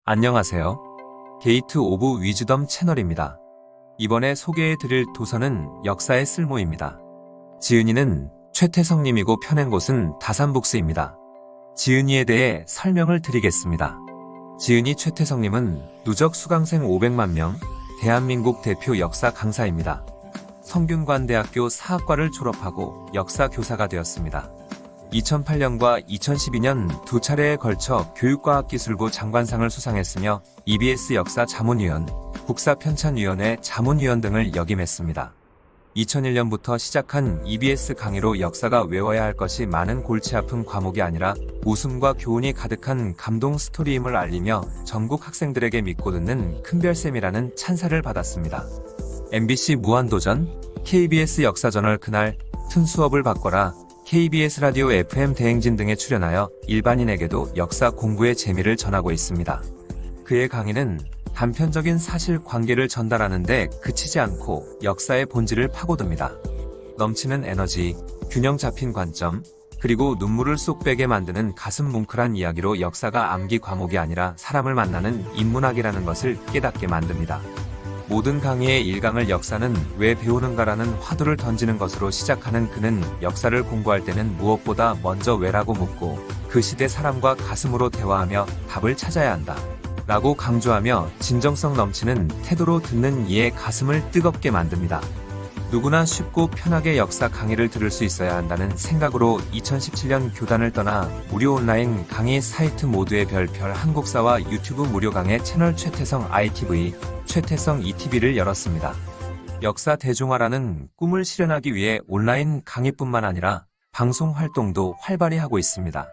안녕하세요. 게이트 오브 위즈덤 채널입니다. 이번에 소개해드릴 도서는 역사의 쓸모입니다. 지은이는 최태성님이고 펴낸 곳은 다산북스입니다. 지은이에 대해 설명을 드리겠습니다. 지은이 최태성님은 누적 수강생 500만 명, 대한민국 대표 역사 강사입니다. 성균관대학교 사학과를 졸업하고 역사 교사가 되었습니다. 2008년과 2012년 두 차례에 걸쳐 교육과학기술부 장관상을 수상했으며 EBS 역사 자문위원, 국사편찬위원회 자문위원 등을 역임했습니다. 2001년부터 시작한 EBS 강의로 역사가 외워야 할 것이 많은 골치 아픈 과목이 아니라 웃음과 교훈이 가득한 감동 스토리임을 알리며 전국 학생들에게 믿고 듣는 큰별쌤이라는 찬사를 받았습니다. MBC 무한도전, KBS 역사저널 그날, 튼 수업을 바꿔라, KBS 라디오 FM 대행진 등에 출연하여 일반인에게도 역사 공부의 재미를 전하고 있습니다. 그의 강의는 단편적인 사실관계를 전달하는 데 그치지 않고 역사의 본질을 파고듭니다. 넘치는 에너지, 균형 잡힌 관점, 그리고 눈물을 쏙 빼게 만드는 가슴 뭉클한 이야기로 역사가 암기 과목이 아니라 사람을 만나는 인문학이라는 것을 깨닫게 만듭니다. 모든 강의의 1강을 역사는 왜 배우는가라는 화두를 던지는 것으로 시작하는 그는 역사를 공부할 때는 무엇보다 먼저 왜라고 묻고 그 시대 사람과 가슴으로 대화하며 답을 찾아야 한다 라고 강조하며 진정성 넘치는 태도로 듣는 이의 가슴을 뜨겁게 만듭니다. 누구나 쉽고 편하게 역사 강의를 들을 수 있어야 한다는 생각으로 2017년 교단을 떠나 무료 온라인 강의 사이트 모두의 별별 한국사와 유튜브 무료 강의 채널 최태성 ITV, 최태성 ETV를 열었습니다. 역사 대중화라는 꿈을 실현하기 위해 온라인 강의뿐만 아니라 방송 활동도 활발히 하고 있습니다.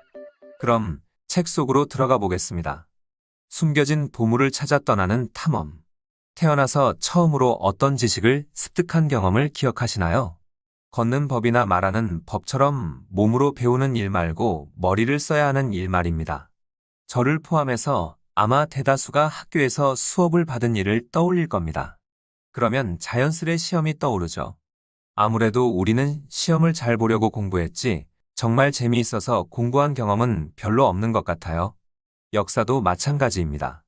그럼 책 속으로 들어가 보겠습니다. 숨겨진 보물을 찾아 떠나는 탐험. 태어나서 처음으로 어떤 지식을 습득한 경험을 기억하시나요? 걷는 법이나 말하는 법처럼 몸으로 배우는 일 말고 머리를 써야 하는 일 말입니다. 저를 포함해서 아마 대다수가 학교에서 수업을 받은 일을 떠올릴 겁니다. 그러면 자연스레 시험이 떠오르죠. 아무래도 우리는 시험을 잘 보려고 공부했지 정말 재미있어서 공부한 경험은 별로 없는 것 같아요. 역사도 마찬가지입니다.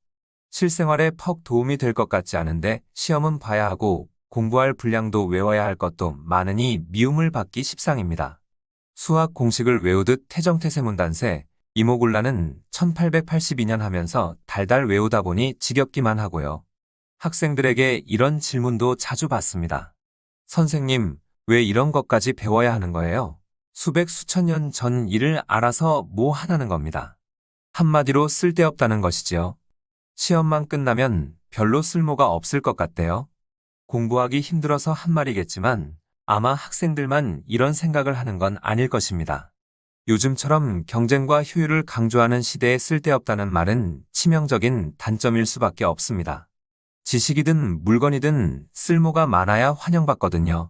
실생활에 퍽 도움이 될 것 같지 않은데 시험은 봐야 하고 공부할 분량도 외워야 할 것도 많으니 미움을 받기 십상입니다. 수학 공식을 외우듯 태정태세문단세, 이모굴라는 1882년 하면서 달달 외우다 보니 지겹기만 하고요. 학생들에게 이런 질문도 자주 받습니다. 선생님, 왜 이런 것까지 배워야 하는 거예요? 수백 수천 년 전 일을 알아서 뭐 하나는 겁니다. 한마디로 쓸데없다는 것이지요. 시험만 끝나면 별로 쓸모가 없을 것 같대요. 공부하기 힘들어서 한 말이겠지만 아마 학생들만 이런 생각을 하는 건 아닐 것입니다. 요즘처럼 경쟁과 효율을 강조하는 시대에 쓸데없다는 말은 치명적인 단점일 수밖에 없습니다. 지식이든 물건이든 쓸모가 많아야 환영받거든요.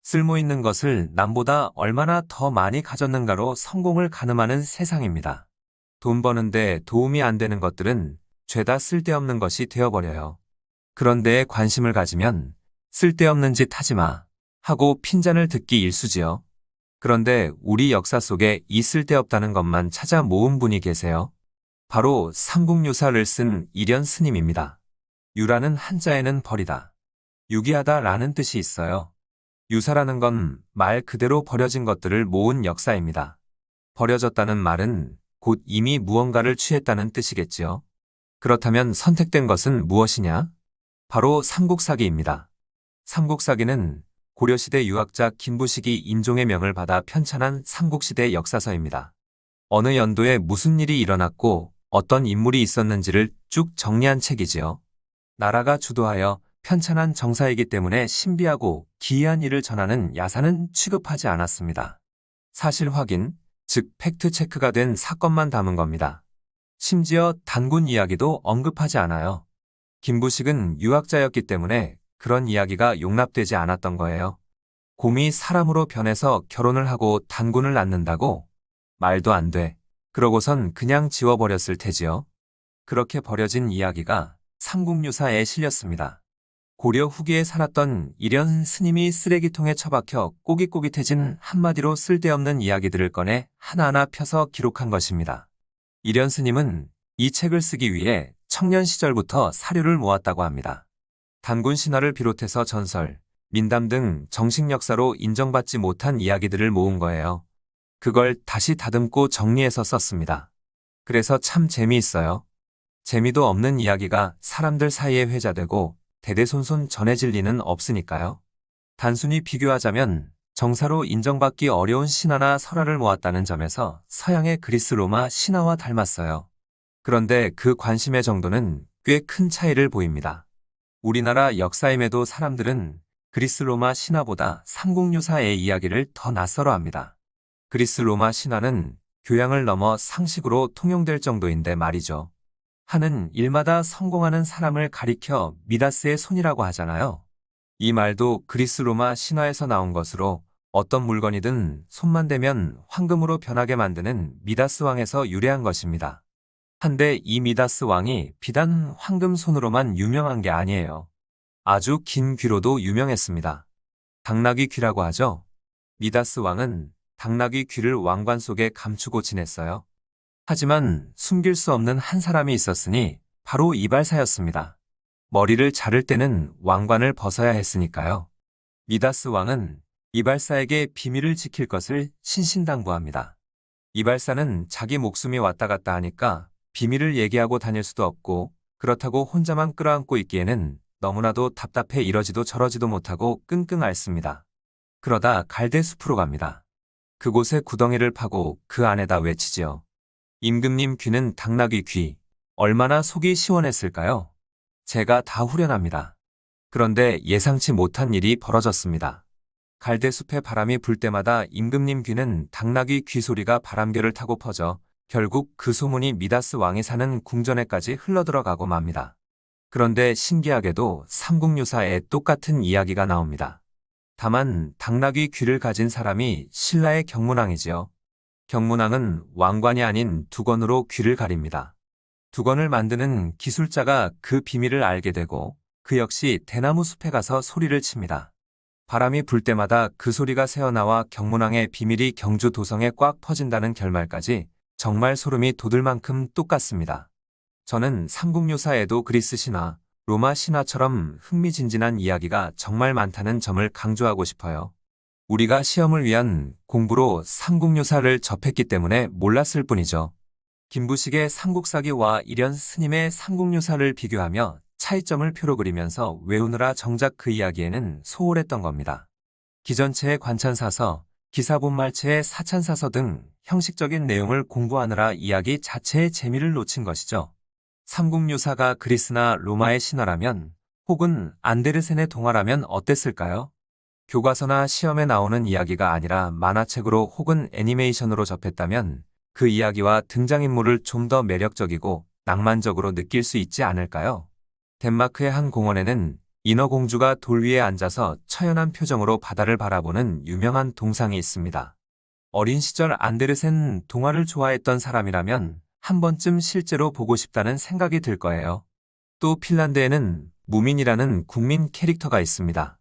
쓸모 있는 것을 남보다 얼마나 더 많이 가졌는가로 성공을 가늠하는 세상입니다. 돈 버는데 도움이 안 되는 것들은 죄다 쓸데없는 것이 되어버려요. 그런 데에 관심을 가지면 쓸데없는 짓 하지 마 하고 핀잔을 듣기 일쑤지요. 그런데 우리 역사 속에 이 쓸데없다는 것만 찾아 모은 분이 계세요. 바로 삼국유사를 쓴 일현 스님입니다. 유라는 한자에는 버리다, 유기하다 라는 뜻이 있어요. 유사라는 건 말 그대로 버려진 것들을 모은 역사입니다. 버려졌다는 말은 곧 이미 무언가를 취했다는 뜻이겠지요. 그렇다면 선택된 것은 무엇이냐? 바로 삼국사기입니다. 삼국사기는 고려시대 유학자 김부식이 인종의 명을 받아 편찬한 삼국시대 역사서입니다. 어느 연도에 무슨 일이 일어났고 어떤 인물이 있었는지를 쭉 정리한 책이지요. 나라가 주도하여 편찬한 정사이기 때문에 신비하고 기이한 일을 전하는 야사는 취급하지 않았습니다. 사실 확인, 즉 팩트체크가 된 사건만 담은 겁니다. 심지어 단군 이야기도 언급하지 않아요. 김부식은 유학자였기 때문에 그런 이야기가 용납되지 않았던 거예요. 곰이 사람으로 변해서 결혼을 하고 단군을 낳는다고? 말도 안 돼. 그러고선 그냥 지워버렸을 테지요. 그렇게 버려진 이야기가 삼국유사에 실렸습니다. 고려 후기에 살았던 이련 스님이 쓰레기통에 처박혀 꼬깃꼬깃해진 한마디로 쓸데없는 이야기들을 꺼내 하나하나 펴서 기록한 것입니다. 이련 스님은 이 책을 쓰기 위해 청년 시절부터 사료를 모았다고 합니다. 단군 신화를 비롯해서 전설, 민담 등 정식 역사로 인정받지 못한 이야기들을 모은 거예요. 그걸 다시 다듬고 정리해서 썼습니다. 그래서 참 재미있어요. 재미도 없는 이야기가 사람들 사이에 회자되고 대대손손 전해질 리는 없으니까요. 단순히 비교하자면 정사로 인정받기 어려운 신화나 설화를 모았다는 점에서 서양의 그리스 로마 신화와 닮았어요. 그런데 그 관심의 정도는 꽤 큰 차이를 보입니다. 우리나라 역사임에도 사람들은 그리스 로마 신화보다 삼국유사의 이야기를 더 낯설어 합니다. 그리스 로마 신화는 교양을 넘어 상식으로 통용될 정도인데 말이죠. 하는 일마다 성공하는 사람을 가리켜 미다스의 손이라고 하잖아요. 이 말도 그리스 로마 신화에서 나온 것으로 어떤 물건이든 손만 대면 황금으로 변하게 만드는 미다스 왕에서 유래한 것입니다. 한데 이 미다스 왕이 비단 황금 손으로만 유명한 게 아니에요. 아주 긴 귀로도 유명했습니다. 당나귀 귀라고 하죠. 미다스 왕은 당나귀 귀를 왕관 속에 감추고 지냈어요. 하지만 숨길 수 없는 한 사람이 있었으니 바로 이발사였습니다. 머리를 자를 때는 왕관을 벗어야 했으니까요. 미다스 왕은 이발사에게 비밀을 지킬 것을 신신당부합니다. 이발사는 자기 목숨이 왔다 갔다 하니까 비밀을 얘기하고 다닐 수도 없고 그렇다고 혼자만 끌어안고 있기에는 너무나도 답답해 이러지도 저러지도 못하고 끙끙 앓습니다. 그러다 갈대숲으로 갑니다. 그곳에 구덩이를 파고 그 안에다 외치지요. 임금님 귀는 당나귀 귀. 얼마나 속이 시원했을까요? 제가 다 후련합니다. 그런데 예상치 못한 일이 벌어졌습니다. 갈대숲에 바람이 불 때마다 임금님 귀는 당나귀 귀 소리가 바람결을 타고 퍼져 결국 그 소문이 미다스 왕이 사는 궁전에까지 흘러들어가고 맙니다. 그런데 신기하게도 삼국유사에 똑같은 이야기가 나옵니다. 다만 당나귀 귀를 가진 사람이 신라의 경문왕이지요. 경문왕은 왕관이 아닌 두건으로 귀를 가립니다. 두건을 만드는 기술자가 그 비밀을 알게 되고 그 역시 대나무 숲에 가서 소리를 칩니다. 바람이 불 때마다 그 소리가 새어나와 경문왕의 비밀이 경주 도성에 꽉 퍼진다는 결말까지 정말 소름이 돋을 만큼 똑같습니다. 저는 삼국유사에도 그리스 신화, 로마 신화처럼 흥미진진한 이야기가 정말 많다는 점을 강조하고 싶어요. 우리가 시험을 위한 공부로 삼국유사를 접했기 때문에 몰랐을 뿐이죠. 김부식의 삼국사기와 이련 스님의 삼국유사를 비교하며 차이점을 표로 그리면서 외우느라 정작 그 이야기에는 소홀했던 겁니다. 기전체의 관찬사서, 기사본말체의 사찬사서 등 형식적인 내용을 공부하느라 이야기 자체의 재미를 놓친 것이죠. 삼국유사가 그리스나 로마의 신화라면 혹은 안데르센의 동화라면 어땠을까요? 교과서나 시험에 나오는 이야기가 아니라 만화책으로 혹은 애니메이션으로 접했다면 그 이야기와 등장인물을 좀 더 매력적이고 낭만적으로 느낄 수 있지 않을까요? 덴마크의 한 공원에는 인어공주가 돌 위에 앉아서 처연한 표정으로 바다를 바라보는 유명한 동상이 있습니다. 어린 시절 안데르센 동화를 좋아했던 사람이라면 한 번쯤 실제로 보고 싶다는 생각이 들 거예요. 또 핀란드에는 무민이라는 국민 캐릭터가 있습니다.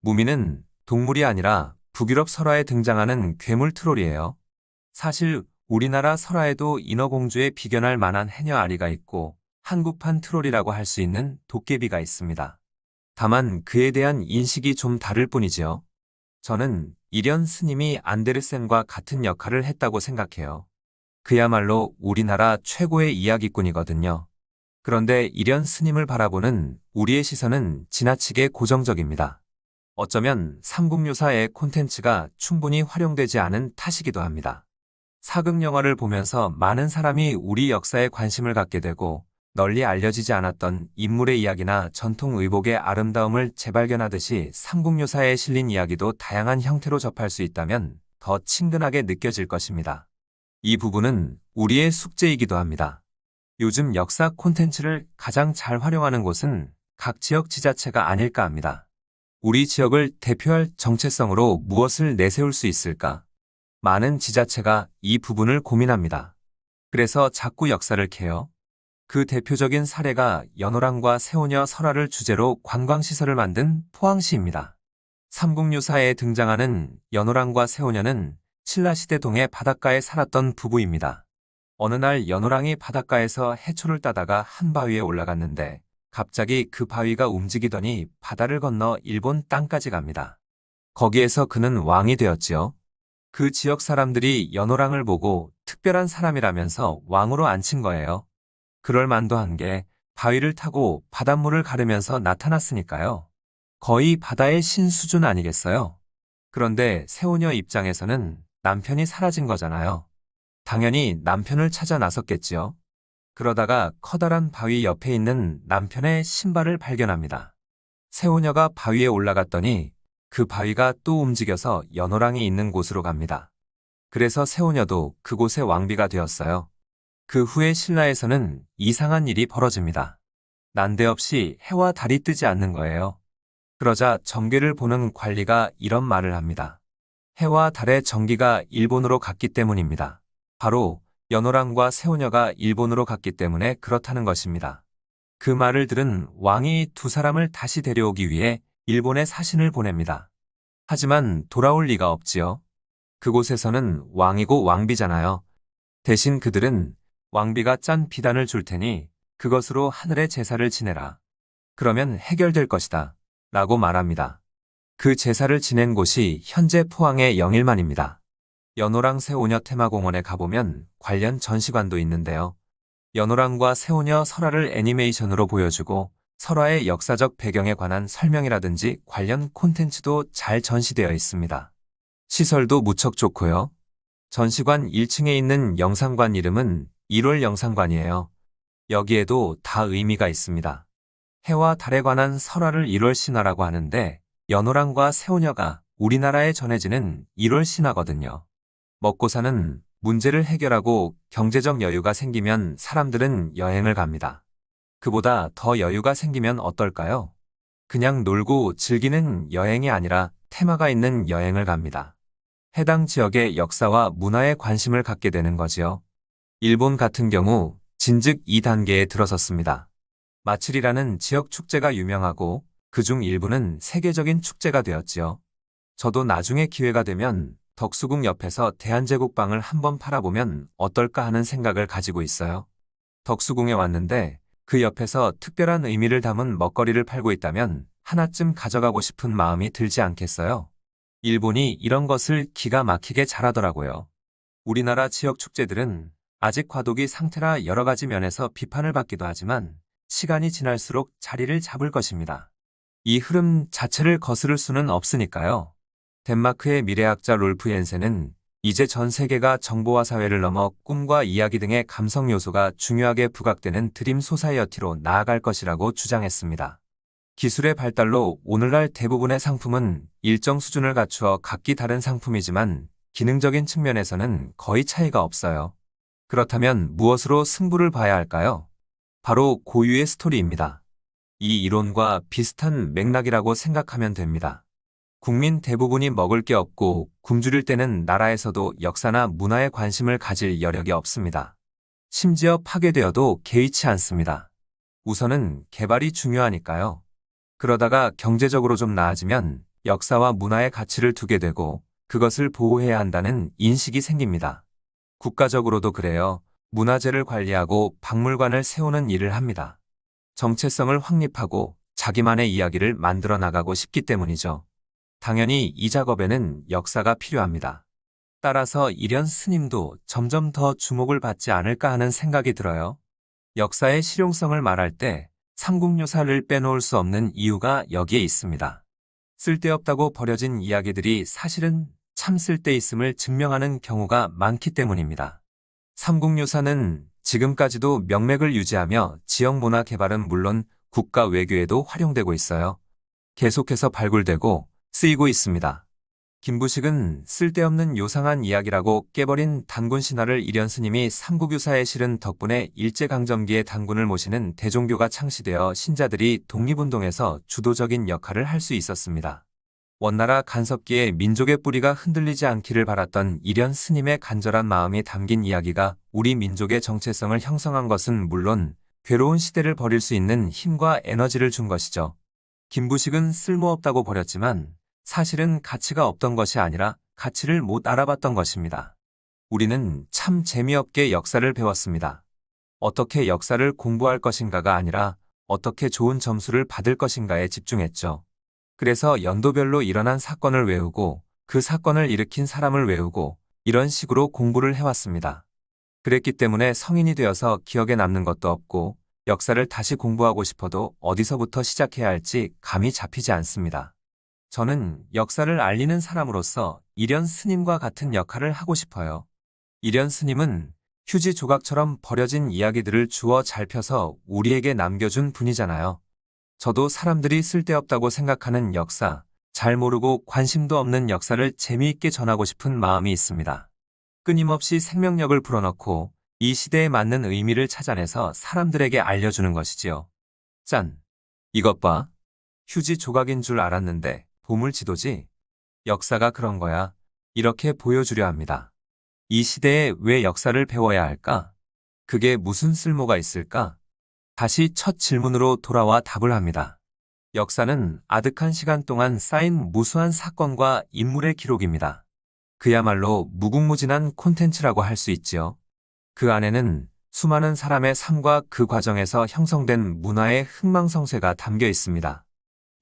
무민은 동물이 아니라 북유럽 설화에 등장하는 괴물 트롤이에요. 사실 우리나라 설화에도 인어공주에 비견할 만한 해녀 아리가 있고 한국판 트롤이라고 할 수 있는 도깨비가 있습니다. 다만 그에 대한 인식이 좀 다를 뿐이지요. 저는 이련 스님이 안데르센과 같은 역할을 했다고 생각해요. 그야말로 우리나라 최고의 이야기꾼이거든요. 그런데 이련 스님을 바라보는 우리의 시선은 지나치게 고정적입니다. 어쩌면 삼국유사의 콘텐츠가 충분히 활용되지 않은 탓이기도 합니다. 사극 영화를 보면서 많은 사람이 우리 역사에 관심을 갖게 되고 널리 알려지지 않았던 인물의 이야기나 전통 의복의 아름다움을 재발견하듯이 삼국유사에 실린 이야기도 다양한 형태로 접할 수 있다면 더 친근하게 느껴질 것입니다. 이 부분은 우리의 숙제이기도 합니다. 요즘 역사 콘텐츠를 가장 잘 활용하는 곳은 각 지역 지자체가 아닐까 합니다. 우리 지역을 대표할 정체성으로 무엇을 내세울 수 있을까? 많은 지자체가 이 부분을 고민합니다. 그래서 자꾸 역사를 캐요. 그 대표적인 사례가 연호랑과 새우녀 설화를 주제로 관광시설을 만든 포항시입니다. 삼국유사에 등장하는 연호랑과 새우녀는 신라시대 동해 바닷가에 살았던 부부입니다. 어느 날 연호랑이 바닷가에서 해초를 따다가 한 바위에 올라갔는데 갑자기 그 바위가 움직이더니 바다를 건너 일본 땅까지 갑니다. 거기에서 그는 왕이 되었지요. 그 지역 사람들이 연호랑을 보고 특별한 사람이라면서 왕으로 앉힌 거예요. 그럴 만도 한 게 바위를 타고 바닷물을 가르면서 나타났으니까요. 거의 바다의 신 수준 아니겠어요? 그런데 새우녀 입장에서는 남편이 사라진 거잖아요. 당연히 남편을 찾아 나섰겠지요. 그러다가 커다란 바위 옆에 있는 남편의 신발을 발견합니다. 새우녀가 바위에 올라갔더니 그 바위가 또 움직여서 연호랑이 있는 곳으로 갑니다. 그래서 새우녀도 그곳의 왕비가 되었어요. 그 후에 신라에서는 이상한 일이 벌어집니다. 난데없이 해와 달이 뜨지 않는 거예요. 그러자 정계를 보는 관리가 이런 말을 합니다. 해와 달의 정기가 일본으로 갔기 때문입니다. 바로 연호랑과 새우녀가 일본으로 갔기 때문에 그렇다는 것입니다. 그 말을 들은 왕이 두 사람을 다시 데려오기 위해 일본에 사신을 보냅니다. 하지만 돌아올 리가 없지요. 그곳에서는 왕이고 왕비잖아요. 대신 그들은 왕비가 짠 비단을 줄 테니 그것으로 하늘의 제사를 지내라. 그러면 해결될 것이다. 라고 말합니다. 그 제사를 지낸 곳이 현재 포항의 영일만입니다. 연호랑 새우녀 테마공원에 가보면 관련 전시관도 있는데요. 연호랑과 새우녀 설화를 애니메이션으로 보여주고 설화의 역사적 배경에 관한 설명이라든지 관련 콘텐츠도 잘 전시되어 있습니다. 시설도 무척 좋고요. 전시관 1층에 있는 영상관 이름은 1월 영상관이에요. 여기에도 다 의미가 있습니다. 해와 달에 관한 설화를 1월 신화라고 하는데 연호랑과 새우녀가 우리나라에 전해지는 1월 신화거든요. 먹고 사는 문제를 해결하고 경제적 여유가 생기면 사람들은 여행을 갑니다. 그보다 더 여유가 생기면 어떨까요? 그냥 놀고 즐기는 여행이 아니라 테마가 있는 여행을 갑니다. 해당 지역의 역사와 문화에 관심을 갖게 되는 거지요. 일본 같은 경우 진즉 2단계에 들어섰습니다. 마츠리라는 지역 축제가 유명하고 그중 일부는 세계적인 축제가 되었지요. 저도 나중에 기회가 되면 덕수궁 옆에서 대한제국빵을 한번 팔아보면 어떨까 하는 생각을 가지고 있어요. 덕수궁에 왔는데 그 옆에서 특별한 의미를 담은 먹거리를 팔고 있다면 하나쯤 가져가고 싶은 마음이 들지 않겠어요? 일본이 이런 것을 기가 막히게 잘하더라고요. 우리나라 지역 축제들은 아직 과도기 상태라 여러 가지 면에서 비판을 받기도 하지만 시간이 지날수록 자리를 잡을 것입니다. 이 흐름 자체를 거스를 수는 없으니까요. 덴마크의 미래학자 롤프 옌센은 이제 전 세계가 정보화 사회를 넘어 꿈과 이야기 등의 감성 요소가 중요하게 부각되는 드림 소사이어티로 나아갈 것이라고 주장했습니다. 기술의 발달로 오늘날 대부분의 상품은 일정 수준을 갖추어 각기 다른 상품이지만 기능적인 측면에서는 거의 차이가 없어요. 그렇다면 무엇으로 승부를 봐야 할까요? 바로 고유의 스토리입니다. 이 이론과 비슷한 맥락이라고 생각하면 됩니다. 국민 대부분이 먹을 게 없고 굶주릴 때는 나라에서도 역사나 문화에 관심을 가질 여력이 없습니다. 심지어 파괴되어도 개의치 않습니다. 우선은 개발이 중요하니까요. 그러다가 경제적으로 좀 나아지면 역사와 문화의 가치를 두게 되고 그것을 보호해야 한다는 인식이 생깁니다. 국가적으로도 그래요. 문화재를 관리하고 박물관을 세우는 일을 합니다. 정체성을 확립하고 자기만의 이야기를 만들어 나가고 싶기 때문이죠. 당연히 이 작업에는 역사가 필요합니다. 따라서 일현 스님도 점점 더 주목을 받지 않을까 하는 생각이 들어요. 역사의 실용성을 말할 때 삼국유사를 빼놓을 수 없는 이유가 여기에 있습니다. 쓸데없다고 버려진 이야기들이 사실은 참 쓸데있음을 증명하는 경우가 많기 때문입니다. 삼국유사는 지금까지도 명맥을 유지하며 지역 문화 개발은 물론 국가 외교에도 활용되고 있어요. 계속해서 발굴되고 쓰이고 있습니다. 김부식은 쓸데없는 요상한 이야기라고 깨버린 단군 신화를 일현 스님이 삼국유사에 실은 덕분에 일제강점기에 단군을 모시는 대종교가 창시되어 신자들이 독립운동에서 주도적인 역할을 할 수 있었습니다. 원나라 간섭기에 민족의 뿌리가 흔들리지 않기를 바랐던 일현 스님의 간절한 마음이 담긴 이야기가 우리 민족의 정체성을 형성한 것은 물론 괴로운 시대를 버릴 수 있는 힘과 에너지를 준 것이죠. 김부식은 쓸모없다고 버렸지만 사실은 가치가 없던 것이 아니라 가치를 못 알아봤던 것입니다. 우리는 참 재미없게 역사를 배웠습니다. 어떻게 역사를 공부할 것인가가 아니라 어떻게 좋은 점수를 받을 것인가에 집중했죠. 그래서 연도별로 일어난 사건을 외우고 그 사건을 일으킨 사람을 외우고 이런 식으로 공부를 해왔습니다. 그랬기 때문에 성인이 되어서 기억에 남는 것도 없고 역사를 다시 공부하고 싶어도 어디서부터 시작해야 할지 감이 잡히지 않습니다. 저는 역사를 알리는 사람으로서 일현 스님과 같은 역할을 하고 싶어요. 일현 스님은 휴지 조각처럼 버려진 이야기들을 주워 잘 펴서 우리에게 남겨준 분이잖아요. 저도 사람들이 쓸데없다고 생각하는 역사, 잘 모르고 관심도 없는 역사를 재미있게 전하고 싶은 마음이 있습니다. 끊임없이 생명력을 불어넣고 이 시대에 맞는 의미를 찾아내서 사람들에게 알려주는 것이지요. 짠! 이것 봐. 휴지 조각인 줄 알았는데 보물지도지? 역사가 그런 거야. 이렇게 보여주려 합니다. 이 시대에 왜 역사를 배워야 할까? 그게 무슨 쓸모가 있을까? 다시 첫 질문으로 돌아와 답을 합니다. 역사는 아득한 시간 동안 쌓인 무수한 사건과 인물의 기록입니다. 그야말로 무궁무진한 콘텐츠라고 할 수 있지요. 그 안에는 수많은 사람의 삶과 그 과정에서 형성된 문화의 흥망성쇠가 담겨 있습니다.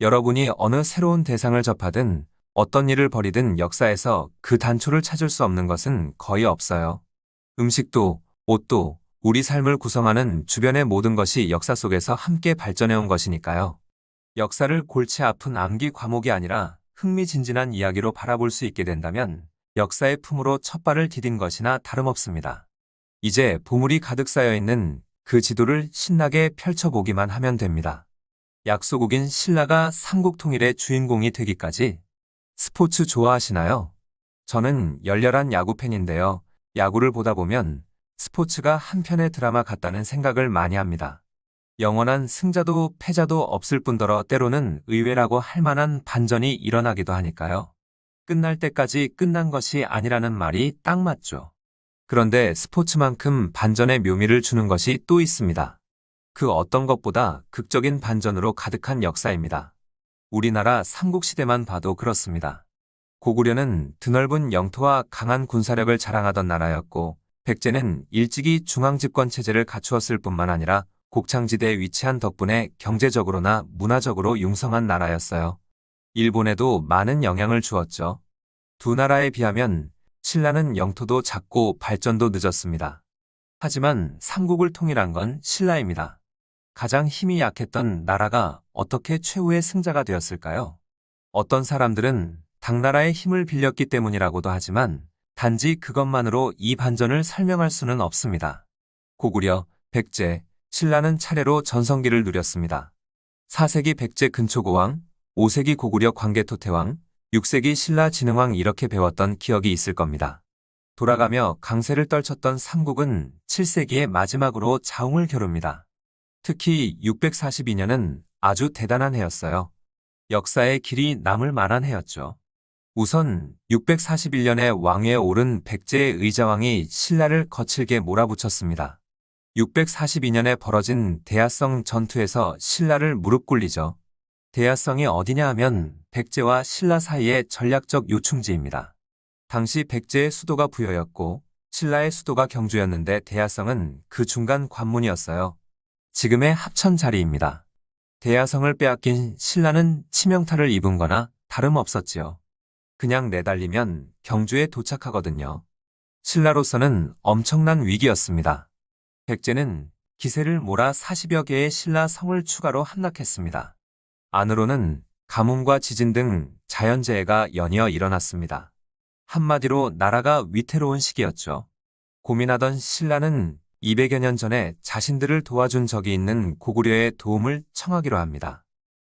여러분이 어느 새로운 대상을 접하든 어떤 일을 벌이든 역사에서 그 단초를 찾을 수 없는 것은 거의 없어요. 음식도, 옷도, 우리 삶을 구성하는 주변의 모든 것이 역사 속에서 함께 발전해온 것이니까요. 역사를 골치 아픈 암기 과목이 아니라 흥미진진한 이야기로 바라볼 수 있게 된다면 역사의 품으로 첫 발을 디딘 것이나 다름없습니다. 이제 보물이 가득 쌓여있는 그 지도를 신나게 펼쳐보기만 하면 됩니다. 약소국인 신라가 삼국통일의 주인공이 되기까지. 스포츠 좋아하시나요? 저는 열렬한 야구 팬인데요. 야구를 보다 보면 스포츠가 한편의 드라마 같다는 생각을 많이 합니다. 영원한 승자도 패자도 없을 뿐더러 때로는 의외라고 할 만한 반전이 일어나기도 하니까요. 끝날 때까지 끝난 것이 아니라는 말이 딱 맞죠. 그런데 스포츠만큼 반전의 묘미를 주는 것이 또 있습니다. 그 어떤 것보다 극적인 반전으로 가득한 역사입니다. 우리나라 삼국시대만 봐도 그렇습니다. 고구려는 드넓은 영토와 강한 군사력을 자랑하던 나라였고 백제는 일찍이 중앙집권체제를 갖추었을 뿐만 아니라 곡창지대에 위치한 덕분에 경제적으로나 문화적으로 융성한 나라였어요. 일본에도 많은 영향을 주었죠. 두 나라에 비하면 신라는 영토도 작고 발전도 늦었습니다. 하지만 삼국을 통일한 건 신라입니다. 가장 힘이 약했던 나라가 어떻게 최후의 승자가 되었을까요? 어떤 사람들은 당나라의 힘을 빌렸기 때문이라고도 하지만 단지 그것만으로 이 반전을 설명할 수는 없습니다. 고구려, 백제, 신라는 차례로 전성기를 누렸습니다. 4세기 백제 근초고왕, 5세기 고구려 광개토태왕, 6세기 신라 진흥왕 이렇게 배웠던 기억이 있을 겁니다. 돌아가며 강세를 떨쳤던 삼국은 7세기의 마지막으로 자웅을 겨룹니다. 특히 642년은 아주 대단한 해였어요. 역사의 길이 남을 만한 해였죠. 우선 641년에 왕위에 오른 백제의 의자왕이 신라를 거칠게 몰아붙였습니다. 642년에 벌어진 대야성 전투에서 신라를 무릎 꿇리죠. 대야성이 어디냐 하면 백제와 신라 사이의 전략적 요충지입니다. 당시 백제의 수도가 부여였고 신라의 수도가 경주였는데 대야성은 그 중간 관문이었어요. 지금의 합천 자리입니다. 대야성을 빼앗긴 신라는 치명타를 입은 거나 다름없었지요. 그냥 내달리면 경주에 도착하거든요. 신라로서는 엄청난 위기였습니다. 백제는 기세를 몰아 40여 개의 신라 성을 추가로 함락했습니다. 안으로는 가뭄과 지진 등 자연재해가 연이어 일어났습니다. 한마디로 나라가 위태로운 시기였죠. 고민하던 신라는 200여 년 전에 자신들을 도와준 적이 있는 고구려의 도움을 청하기로 합니다.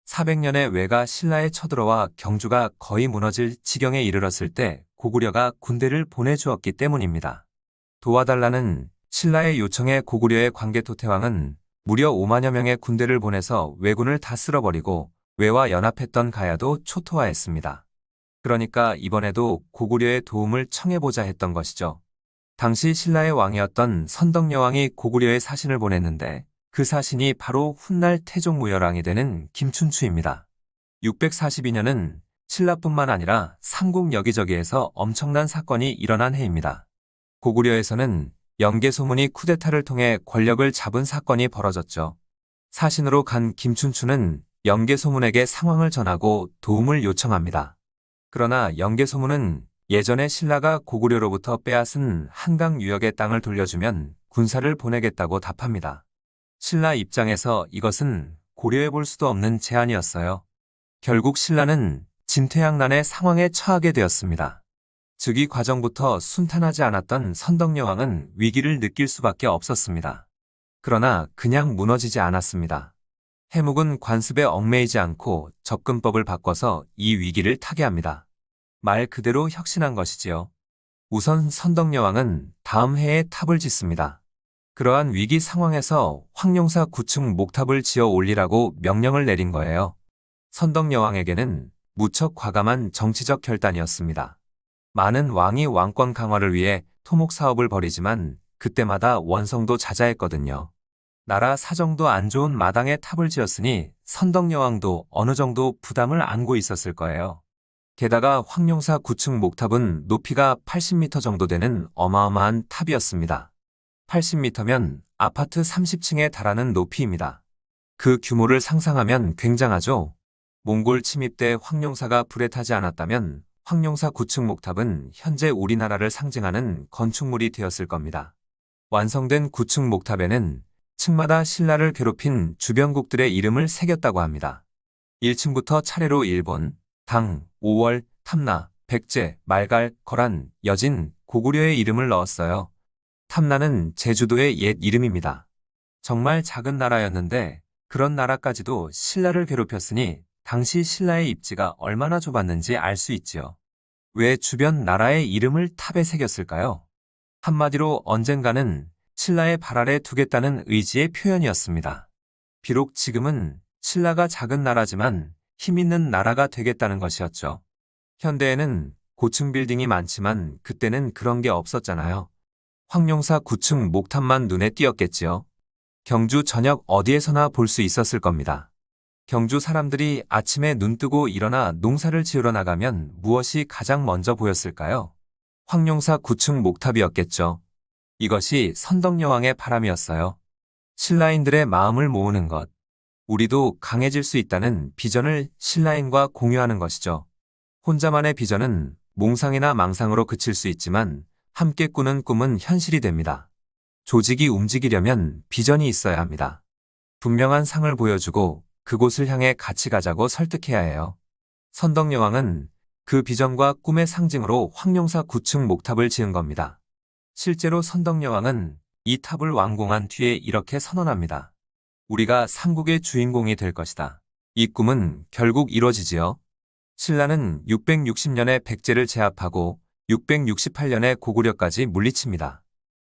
400년의 외가 신라에 쳐들어와 경주가 거의 무너질 지경에 이르렀을 때 고구려가 군대를 보내주었기 때문입니다. 도와달라는 신라의 요청에 고구려의 광개토태왕은 무려 5만여 명의 군대를 보내서 왜군을 다 쓸어버리고 왜와 연합했던 가야도 초토화했습니다. 그러니까 이번에도 고구려의 도움을 청해보자 했던 것이죠. 당시 신라의 왕이었던 선덕여왕이 고구려에 사신을 보냈는데 그 사신이 바로 훗날 태종무열왕이 되는 김춘추입니다. 642년은 신라뿐만 아니라 삼국 여기저기에서 엄청난 사건이 일어난 해입니다. 고구려에서는 영계소문이 쿠데타를 통해 권력을 잡은 사건이 벌어졌죠. 사신으로 간 김춘추는 영계소문에게 상황을 전하고 도움을 요청합니다. 그러나 영계소문은 예전에 신라가 고구려로부터 빼앗은 한강 유역의 땅을 돌려주면 군사를 보내겠다고 답합니다. 신라 입장에서 이것은 고려해 볼 수도 없는 제안이었어요. 결국 신라는 진퇴양난의 상황에 처하게 되었습니다. 즉 이 과정부터 순탄하지 않았던 선덕여왕은 위기를 느낄 수밖에 없었습니다. 그러나 그냥 무너지지 않았습니다. 해묵은 관습에 얽매이지 않고 접근법을 바꿔서 이 위기를 타개합니다. 말 그대로 혁신한 것이지요. 우선 선덕여왕은 다음 해에 탑을 짓습니다. 그러한 위기 상황에서 황룡사 9층 목탑을 지어 올리라고 명령을 내린 거예요. 선덕여왕에게는 무척 과감한 정치적 결단이었습니다. 많은 왕이 왕권 강화를 위해 토목 사업을 벌이지만 그때마다 원성도 자자했거든요. 나라 사정도 안 좋은 마당에 탑을 지었으니 선덕여왕도 어느 정도 부담을 안고 있었을 거예요. 게다가 황룡사 9층 목탑은 높이가 80m 정도 되는 어마어마한 탑이었습니다. 80m면 아파트 30층에 달하는 높이입니다. 그 규모를 상상하면 굉장하죠. 몽골 침입 때 황룡사가 불에 타지 않았다면 황룡사 9층 목탑은 현재 우리나라를 상징하는 건축물이 되었을 겁니다. 완성된 9층 목탑에는 층마다 신라를 괴롭힌 주변국들의 이름을 새겼다고 합니다. 1층부터 차례로 일본, 당, 오월, 탐나, 백제, 말갈, 거란, 여진, 고구려의 이름을 넣었어요. 탐나는 제주도의 옛 이름입니다. 정말 작은 나라였는데 그런 나라까지도 신라를 괴롭혔으니 당시 신라의 입지가 얼마나 좁았는지 알 수 있지요. 왜 주변 나라의 이름을 탑에 새겼을까요? 한마디로 언젠가는 신라의 발 아래 두겠다는 의지의 표현이었습니다. 비록 지금은 신라가 작은 나라지만 힘 있는 나라가 되겠다는 것이었죠. 현대에는 고층 빌딩이 많지만 그때는 그런 게 없었잖아요. 황룡사 9층 목탑만 눈에 띄었겠지요. 경주 전역 어디에서나 볼 수 있었을 겁니다. 경주 사람들이 아침에 눈 뜨고 일어나 농사를 지으러 나가면 무엇이 가장 먼저 보였을까요? 황룡사 9층 목탑이었겠죠. 이것이 선덕여왕의 바람이었어요. 신라인들의 마음을 모으는 것. 우리도 강해질 수 있다는 비전을 신라인과 공유하는 것이죠. 혼자만의 비전은 몽상이나 망상으로 그칠 수 있지만 함께 꾸는 꿈은 현실이 됩니다. 조직이 움직이려면 비전이 있어야 합니다. 분명한 상을 보여주고 그곳을 향해 같이 가자고 설득해야 해요. 선덕여왕은 그 비전과 꿈의 상징으로 황룡사 9층 목탑을 지은 겁니다. 실제로 선덕여왕은 이 탑을 완공한 뒤에 이렇게 선언합니다. 우리가 삼국의 주인공이 될 것이다. 이 꿈은 결국 이뤄지지요. 신라는 660년에 백제를 제압하고 668년에 고구려까지 물리칩니다.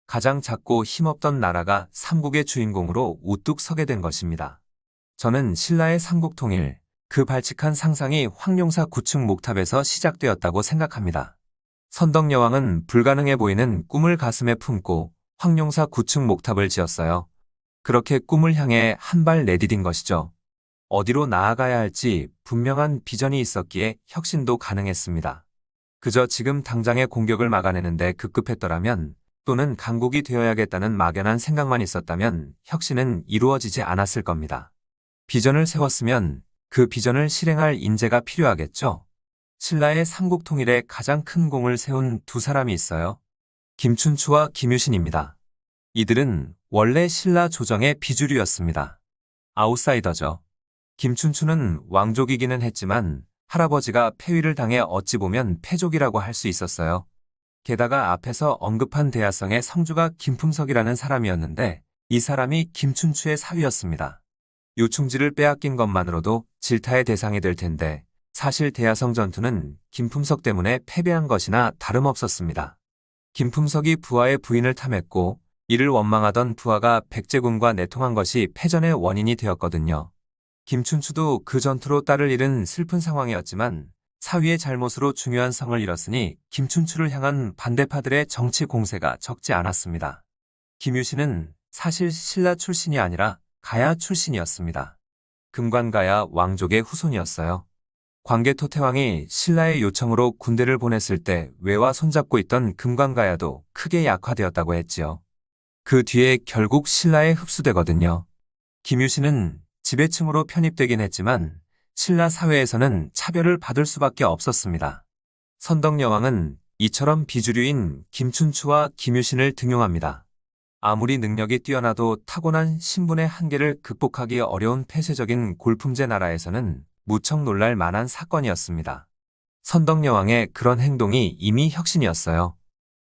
가장 작고 힘없던 나라가 삼국의 주인공으로 우뚝 서게 된 것입니다. 저는 신라의 삼국통일, 그 발칙한 상상이 황룡사 9층 목탑에서 시작되었다고 생각합니다. 선덕여왕은 불가능해 보이는 꿈을 가슴에 품고 황룡사 9층 목탑을 지었어요. 그렇게 꿈을 향해 한 발 내디딘 것이죠. 어디로 나아가야 할지 분명한 비전이 있었기에 혁신도 가능했습니다. 그저 지금 당장의 공격을 막아내는데 급급했더라면 또는 강국이 되어야겠다는 막연한 생각만 있었다면 혁신은 이루어지지 않았을 겁니다. 비전을 세웠으면 그 비전을 실행할 인재가 필요하겠죠. 신라의 삼국 통일에 가장 큰 공을 세운 두 사람이 있어요. 김춘추와 김유신입니다. 이들은 원래 신라 조정의 비주류였습니다. 아웃사이더죠. 김춘추는 왕족이기는 했지만 할아버지가 폐위를 당해 어찌 보면 패족이라고 할 수 있었어요. 게다가 앞에서 언급한 대야성의 성주가 김품석이라는 사람이었는데 이 사람이 김춘추의 사위였습니다. 요충지를 빼앗긴 것만으로도 질타의 대상이 될 텐데 사실 대야성 전투는 김품석 때문에 패배한 것이나 다름없었습니다. 김품석이 부하의 부인을 탐했고 이를 원망하던 부하가 백제군과 내통한 것이 패전의 원인이 되었거든요. 김춘추도 그 전투로 딸을 잃은 슬픈 상황이었지만 사위의 잘못으로 중요한 성을 잃었으니 김춘추를 향한 반대파들의 정치 공세가 적지 않았습니다. 김유신은 사실 신라 출신이 아니라 가야 출신이었습니다. 금관가야 왕족의 후손이었어요. 광개토 태왕이 신라의 요청으로 군대를 보냈을 때 외와 손잡고 있던 금관가야도 크게 약화되었다고 했지요. 그 뒤에 결국 신라에 흡수되거든요. 김유신은 지배층으로 편입되긴 했지만 신라 사회에서는 차별을 받을 수밖에 없었습니다. 선덕여왕은 이처럼 비주류인 김춘추와 김유신을 등용합니다. 아무리 능력이 뛰어나도 타고난 신분의 한계를 극복하기 어려운 폐쇄적인 골품제 나라에서는 무척 놀랄 만한 사건이었습니다. 선덕여왕의 그런 행동이 이미 혁신이었어요.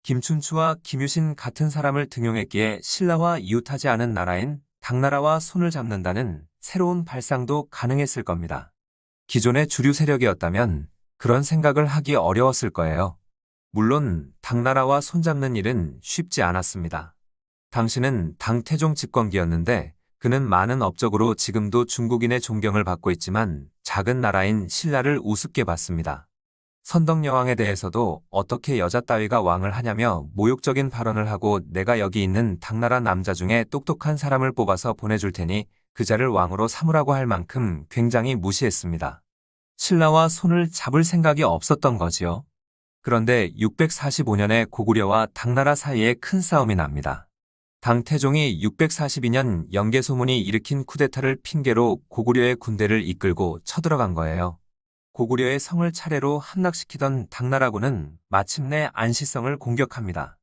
김춘추와 김유신 같은 사람을 등용했기에 신라와 이웃하지 않은 나라인 당나라와 손을 잡는다는 새로운 발상도 가능했을 겁니다. 기존의 주류 세력이었다면 그런 생각을 하기 어려웠을 거예요. 물론 당나라와 손잡는 일은 쉽지 않았습니다. 당시는 당태종 집권기였는데 그는 많은 업적으로 지금도 중국인의 존경을 받고 있지만 작은 나라인 신라를 우습게 봤습니다. 선덕여왕에 대해서도 어떻게 여자 따위가 왕을 하냐며 모욕적인 발언을 하고 내가 여기 있는 당나라 남자 중에 똑똑한 사람을 뽑아서 보내줄 테니 그 자를 왕으로 삼으라고 할 만큼 굉장히 무시했습니다. 신라와 손을 잡을 생각이 없었던 거지요. 그런데 645년에 고구려와 당나라 사이에 큰 싸움이 납니다. 당태종이 642년 영계소문이 일으킨 쿠데타를 핑계로 고구려의 군대를 이끌고 쳐들어간 거예요. 고구려의 성을 차례로 함락시키던 당나라군은 마침내 안시성을 공격합니다.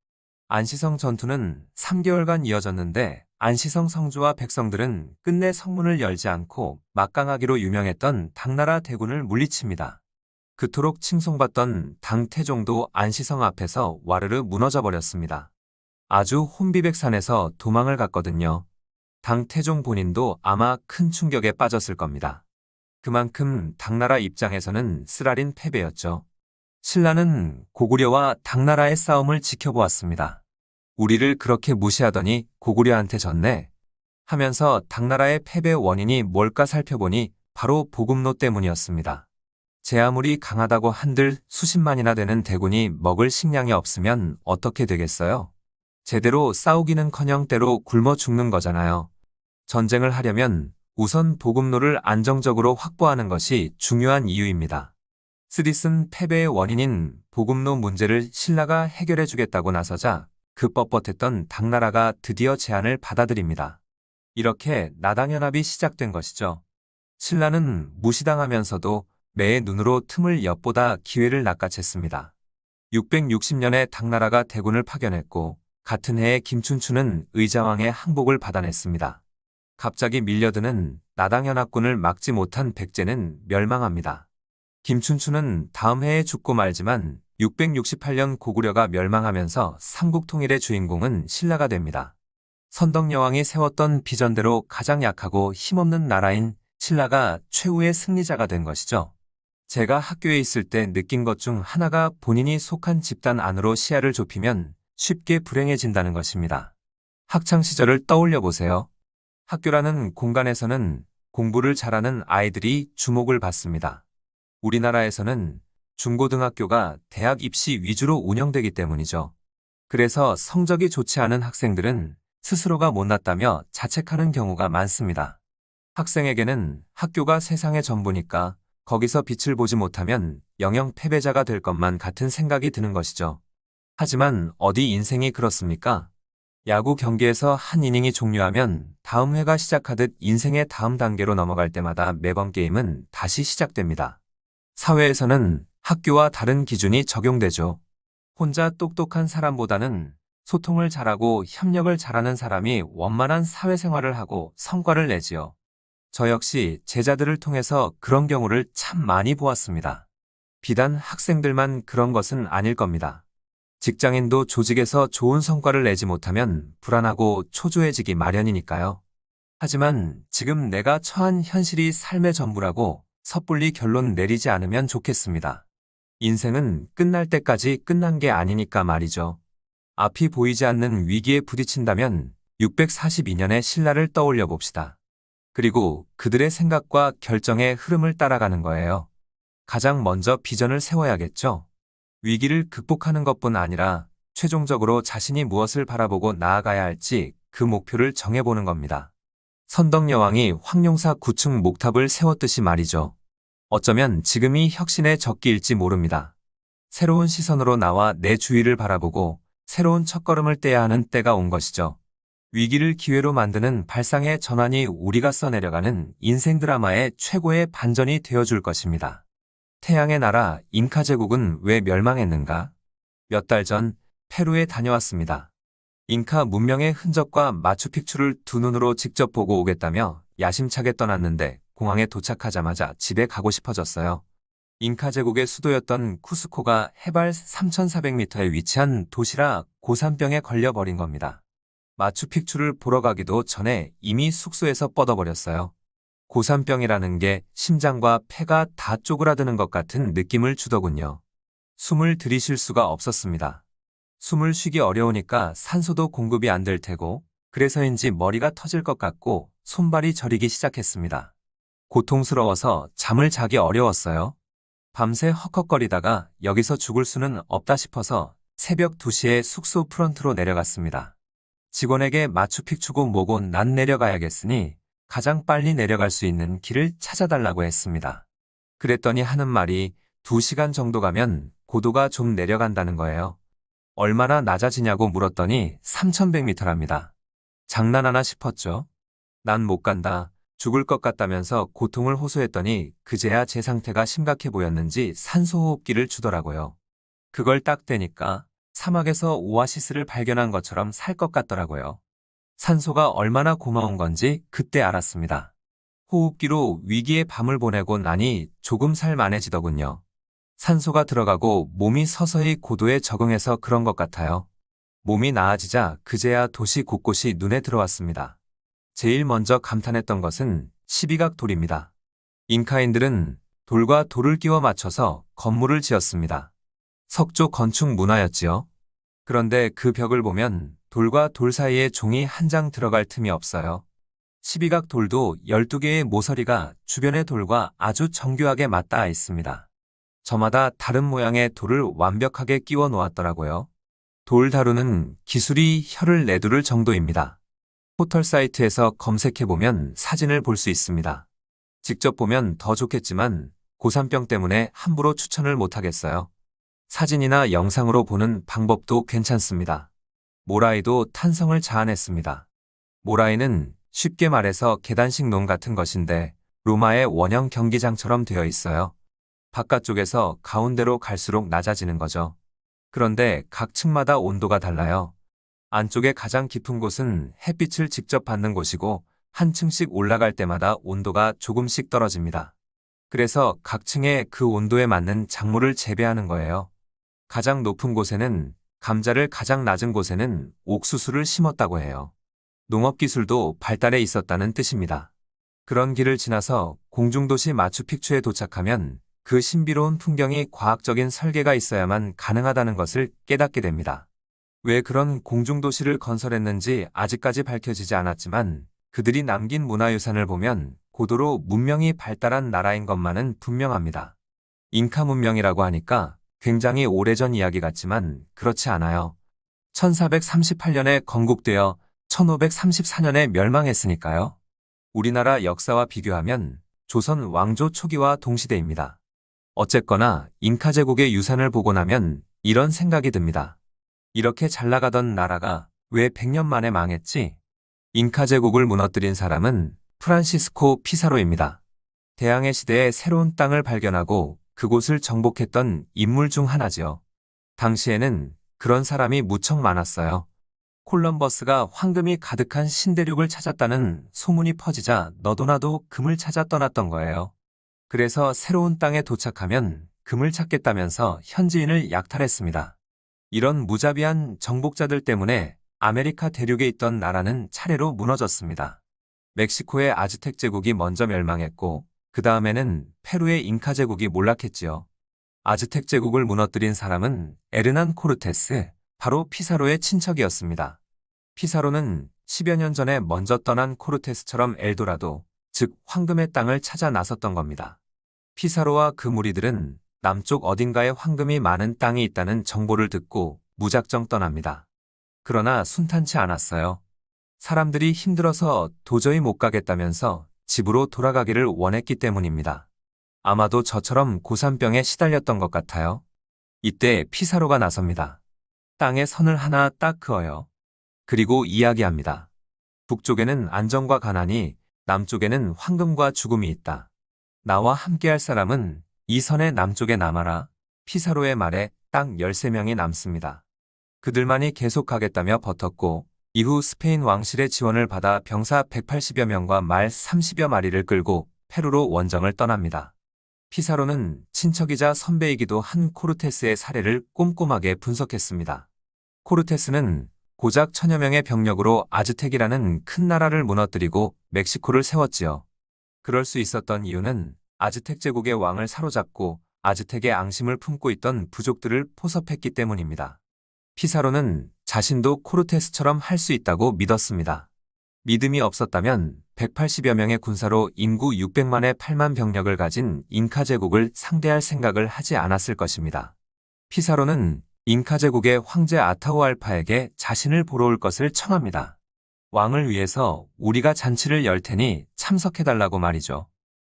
안시성 전투는 3개월간 이어졌는데 안시성 성주와 백성들은 끝내 성문을 열지 않고 막강하기로 유명했던 당나라 대군을 물리칩니다. 그토록 칭송받던 당태종도 안시성 앞에서 와르르 무너져 버렸습니다. 아주 혼비백산에서 도망을 갔거든요. 당태종 본인도 아마 큰 충격에 빠졌을 겁니다. 그만큼 당나라 입장에서는 쓰라린 패배였죠. 신라는 고구려와 당나라의 싸움을 지켜보았습니다. 우리를 그렇게 무시하더니 고구려한테 졌네 하면서 당나라의 패배 원인이 뭘까 살펴보니 바로 보급로 때문이었습니다. 제 아무리 강하다고 한들 수십만이나 되는 대군이 먹을 식량이 없으면 어떻게 되겠어요? 제대로 싸우기는커녕 때로 굶어 죽는 거잖아요. 전쟁을 하려면 우선 보급로를 안정적으로 확보하는 것이 중요한 이유입니다. 쓰디쓴 패배의 원인인 보급로 문제를 신라가 해결해 주겠다고 나서자 그 뻣뻣했던 당나라가 드디어 제안을 받아들입니다. 이렇게 나당연합이 시작된 것이죠. 신라는 무시당하면서도 매의 눈으로 틈을 엿보다 기회를 낚아챘습니다. 660년에 당나라가 대군을 파견했고 같은 해에 김춘추는 의자왕의 항복을 받아냈습니다. 갑자기 밀려드는 나당연합군을 막지 못한 백제는 멸망합니다. 김춘추는 다음 해에 죽고 말지만 668년 고구려가 멸망하면서 삼국통일의 주인공은 신라가 됩니다. 선덕여왕이 세웠던 비전대로 가장 약하고 힘없는 나라인 신라가 최후의 승리자가 된 것이죠. 제가 학교에 있을 때 느낀 것 중 하나가 본인이 속한 집단 안으로 시야를 좁히면 쉽게 불행해진다는 것입니다. 학창시절을 떠올려 보세요. 학교라는 공간에서는 공부를 잘하는 아이들이 주목을 받습니다. 우리나라에서는 중고등학교가 대학 입시 위주로 운영되기 때문이죠. 그래서 성적이 좋지 않은 학생들은 스스로가 못났다며 자책하는 경우가 많습니다. 학생에게는 학교가 세상의 전부니까 거기서 빛을 보지 못하면 영영 패배자가 될 것만 같은 생각이 드는 것이죠. 하지만 어디 인생이 그렇습니까? 야구 경기에서 한 이닝이 종료하면 다음 회가 시작하듯 인생의 다음 단계로 넘어갈 때마다 매번 게임은 다시 시작됩니다. 사회에서는 학교와 다른 기준이 적용되죠. 혼자 똑똑한 사람보다는 소통을 잘하고 협력을 잘하는 사람이 원만한 사회생활을 하고 성과를 내지요. 저 역시 제자들을 통해서 그런 경우를 참 많이 보았습니다. 비단 학생들만 그런 것은 아닐 겁니다. 직장인도 조직에서 좋은 성과를 내지 못하면 불안하고 초조해지기 마련이니까요. 하지만 지금 내가 처한 현실이 삶의 전부라고 섣불리 결론 내리지 않으면 좋겠습니다. 인생은 끝날 때까지 끝난 게 아니니까 말이죠. 앞이 보이지 않는 위기에 부딪힌다면 642년의 신라를 떠올려 봅시다. 그리고 그들의 생각과 결정의 흐름을 따라가는 거예요. 가장 먼저 비전을 세워야겠죠. 위기를 극복하는 것뿐 아니라 최종적으로 자신이 무엇을 바라보고 나아가야 할지 그 목표를 정해보는 겁니다. 선덕여왕이 황룡사 9층 목탑을 세웠듯이 말이죠. 어쩌면 지금이 혁신의 적기일지 모릅니다. 새로운 시선으로 나와 내 주위를 바라보고 새로운 첫걸음을 떼야 하는 때가 온 것이죠. 위기를 기회로 만드는 발상의 전환이 우리가 써내려가는 인생 드라마의 최고의 반전이 되어줄 것입니다. 태양의 나라 잉카 제국은 왜 멸망했는가? 몇 달 전 페루에 다녀왔습니다. 잉카 문명의 흔적과 마추픽추를 두 눈으로 직접 보고 오겠다며 야심차게 떠났는데 공항에 도착하자마자 집에 가고 싶어졌어요. 잉카 제국의 수도였던 쿠스코가 해발 3,400m에 위치한 도시라 고산병에 걸려버린 겁니다. 마추픽추를 보러 가기도 전에 이미 숙소에서 뻗어버렸어요. 고산병이라는 게 심장과 폐가 다 쪼그라드는 것 같은 느낌을 주더군요. 숨을 들이쉴 수가 없었습니다. 숨을 쉬기 어려우니까 산소도 공급이 안 될 테고 그래서인지 머리가 터질 것 같고 손발이 저리기 시작했습니다. 고통스러워서 잠을 자기 어려웠어요. 밤새 헉헉거리다가 여기서 죽을 수는 없다 싶어서 새벽 2시에 숙소 프런트로 내려갔습니다. 직원에게 마추픽추고 뭐고 난 내려가야겠으니 가장 빨리 내려갈 수 있는 길을 찾아달라고 했습니다. 그랬더니 하는 말이 2시간 정도 가면 고도가 좀 내려간다는 거예요. 얼마나 낮아지냐고 물었더니 3,100m랍니다. 장난하나 싶었죠. 난 못 간다. 죽을 것 같다면서 고통을 호소했더니 그제야 제 상태가 심각해 보였는지 산소호흡기를 주더라고요. 그걸 딱 대니까 사막에서 오아시스를 발견한 것처럼 살 것 같더라고요. 산소가 얼마나 고마운 건지 그때 알았습니다. 호흡기로 위기의 밤을 보내고 나니 조금 살만해지더군요. 산소가 들어가고 몸이 서서히 고도에 적응해서 그런 것 같아요. 몸이 나아지자 그제야 도시 곳곳이 눈에 들어왔습니다. 제일 먼저 감탄했던 것은 12각 돌입니다. 잉카인들은 돌과 돌을 끼워 맞춰서 건물을 지었습니다. 석조 건축 문화였지요. 그런데 그 벽을 보면 돌과 돌 사이에 종이 한 장 들어갈 틈이 없어요. 12각 돌도 12개의 모서리가 주변의 돌과 아주 정교하게 맞닿아 있습니다. 저마다 다른 모양의 돌을 완벽하게 끼워 놓았더라고요. 돌 다루는 기술이 혀를 내두를 정도입니다. 포털 사이트에서 검색해보면 사진을 볼 수 있습니다. 직접 보면 더 좋겠지만 고산병 때문에 함부로 추천을 못하겠어요. 사진이나 영상으로 보는 방법도 괜찮습니다. 모라이도 탄성을 자아냈습니다. 모라이는 쉽게 말해서 계단식 논 같은 것인데 로마의 원형 경기장처럼 되어 있어요. 바깥쪽에서 가운데로 갈수록 낮아지는 거죠. 그런데 각 층마다 온도가 달라요. 안쪽에 가장 깊은 곳은 햇빛을 직접 받는 곳이고 한 층씩 올라갈 때마다 온도가 조금씩 떨어집니다. 그래서 각 층에 그 온도에 맞는 작물을 재배하는 거예요. 가장 높은 곳에는 감자를, 가장 낮은 곳에는 옥수수를 심었다고 해요. 농업기술도 발달해 있었다는 뜻입니다. 그런 길을 지나서 공중도시 마추픽추에 도착하면 그 신비로운 풍경이 과학적인 설계가 있어야만 가능하다는 것을 깨닫게 됩니다. 왜 그런 공중도시를 건설했는지 아직까지 밝혀지지 않았지만 그들이 남긴 문화유산을 보면 고도로 문명이 발달한 나라인 것만은 분명합니다. 잉카 문명이라고 하니까 굉장히 오래전 이야기 같지만 그렇지 않아요. 1438년에 건국되어 1534년에 멸망했으니까요. 우리나라 역사와 비교하면 조선 왕조 초기와 동시대입니다. 어쨌거나 잉카 제국의 유산을 보고 나면 이런 생각이 듭니다. 이렇게 잘 나가던 나라가 왜 100년 만에 망했지? 잉카 제국을 무너뜨린 사람은 프란시스코 피사로입니다. 대항해 시대에 새로운 땅을 발견하고 그곳을 정복했던 인물 중 하나지요. 당시에는 그런 사람이 무척 많았어요. 콜럼버스가 황금이 가득한 신대륙을 찾았다는 소문이 퍼지자 너도나도 금을 찾아 떠났던 거예요. 그래서 새로운 땅에 도착하면 금을 찾겠다면서 현지인을 약탈했습니다. 이런 무자비한 정복자들 때문에 아메리카 대륙에 있던 나라는 차례로 무너졌습니다. 멕시코의 아즈텍 제국이 먼저 멸망했고 그 다음에는 페루의 잉카 제국이 몰락했지요. 아즈텍 제국을 무너뜨린 사람은 에르난 코르테스, 바로 피사로의 친척이었습니다. 피사로는 10여 년 전에 먼저 떠난 코르테스처럼 엘도라도, 즉 황금의 땅을 찾아 나섰던 겁니다. 피사로와 그 무리들은 남쪽 어딘가에 황금이 많은 땅이 있다는 정보를 듣고 무작정 떠납니다. 그러나 순탄치 않았어요. 사람들이 힘들어서 도저히 못 가겠다면서 집으로 돌아가기를 원했기 때문입니다. 아마도 저처럼 고산병에 시달렸던 것 같아요. 이때 피사로가 나섭니다. 땅에 선을 하나 딱 그어요. 그리고 이야기합니다. 북쪽에는 안정과 가난이, 남쪽에는 황금과 죽음이 있다. 나와 함께할 사람은 이 선의 남쪽에 남아라. 피사로의 말에 딱 13명이 남습니다. 그들만이 계속 가겠다며 버텼고, 이후 스페인 왕실의 지원을 받아 병사 180여 명과 말 30여 마리를 끌고 페루로 원정을 떠납니다. 피사로는 친척이자 선배이기도 한 코르테스의 사례를 꼼꼼하게 분석했습니다. 코르테스는 고작 1000여 명의 병력으로 아즈텍이라는 큰 나라를 무너뜨리고 멕시코를 세웠지요. 그럴 수 있었던 이유는 아즈텍 제국의 왕을 사로잡고 아즈텍의 앙심을 품고 있던 부족들을 포섭했기 때문입니다. 피사로는 자신도 코르테스처럼 할 수 있다고 믿었습니다. 믿음이 없었다면 180여 명의 군사로 인구 600만의 8만 병력을 가진 잉카 제국을 상대할 생각을 하지 않았을 것입니다. 피사로는 잉카 제국의 황제 아타후알파에게 자신을 보러 올 것을 청합니다. 왕을 위해서 우리가 잔치를 열 테니 참석해달라고 말이죠.